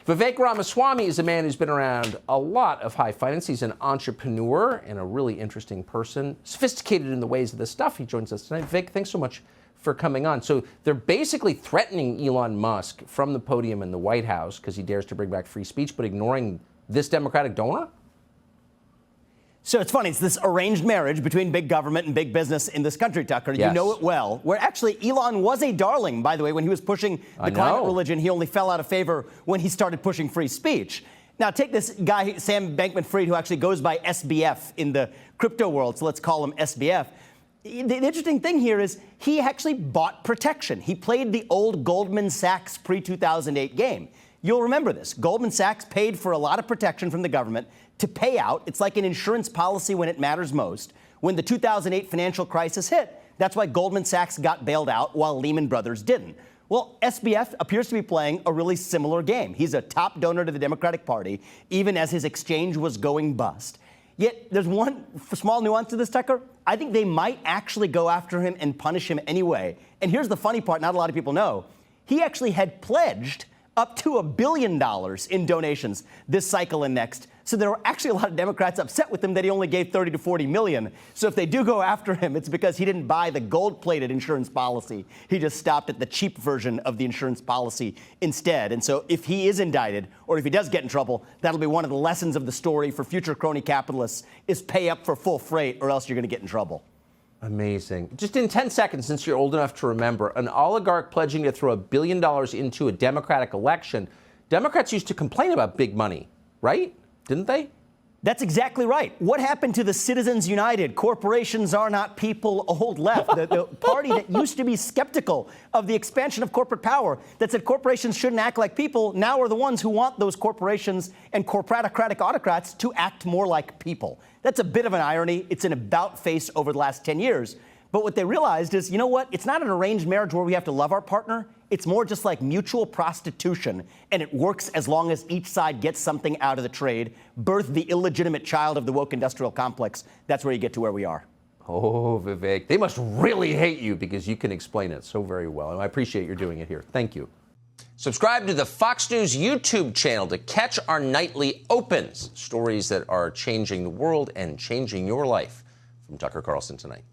Vivek Ramaswamy is a man who's been around a lot of high finance. He's an entrepreneur and a really interesting person, sophisticated in the ways of this stuff. He joins us tonight. Vivek, thanks so much for coming on. So they're basically threatening Elon Musk from the podium in the White House because he dares to bring back free speech, but ignoring this Democratic donor? So it's funny, it's this arranged marriage between big government and big business in this country, Tucker. Yes. You know it well. Where actually Elon was a darling, by the way, when he was pushing the climate religion. He only fell out of favor when he started pushing free speech. Now take this guy, Sam Bankman-Fried, who actually goes by SBF in the crypto world, so let's call him SBF. The interesting thing here is he actually bought protection. He played the old Goldman Sachs pre-2008 game. You'll remember this. Goldman Sachs paid for a lot of protection from the government to pay out. It's like an insurance policy when it matters most. When the 2008 financial crisis hit, that's why Goldman Sachs got bailed out while Lehman Brothers didn't. Well, SBF appears to be playing a really similar game. He's a top donor to the Democratic Party, even as his exchange was going bust. Yet there's one small nuance to this, Tucker. I think they might actually go after him and punish him anyway. And here's the funny part, not a lot of people know. He actually had pledged up to $1 billion in donations this cycle and next. So there were actually a lot of Democrats upset with him that he only gave 30 to 40 million. So if they do go after him, it's because he didn't buy the gold-plated insurance policy. He just stopped at the cheap version of the insurance policy instead. And so if he is indicted, or if he does get in trouble, that'll be one of the lessons of the story for future crony capitalists is pay up for full freight or else you're going to get in trouble. Amazing. Just in 10 seconds, since you're old enough to remember, an oligarch pledging to throw $1 billion into a Democratic election. Democrats used to complain about big money, right? Didn't they? That's exactly right. What happened to the Citizens United, corporations are not people, old left, the party that used to be skeptical of the expansion of corporate power, that said corporations shouldn't act like people, now are the ones who want those corporations and corporatocratic autocrats to act more like people. That's a bit of an irony. It's an about-face over the last 10 years. But what they realized is, you know what? It's not an arranged marriage where we have to love our partner. It's more just like mutual prostitution, and it works as long as each side gets something out of the trade. Birth the illegitimate child of the woke industrial complex. That's where you get to where we are. Oh, Vivek, they must really hate you because you can explain it so very well. And I appreciate your doing it here. Thank you. Subscribe to the Fox News YouTube channel to catch our nightly opens, stories that are changing the world and changing your life. From Tucker Carlson Tonight.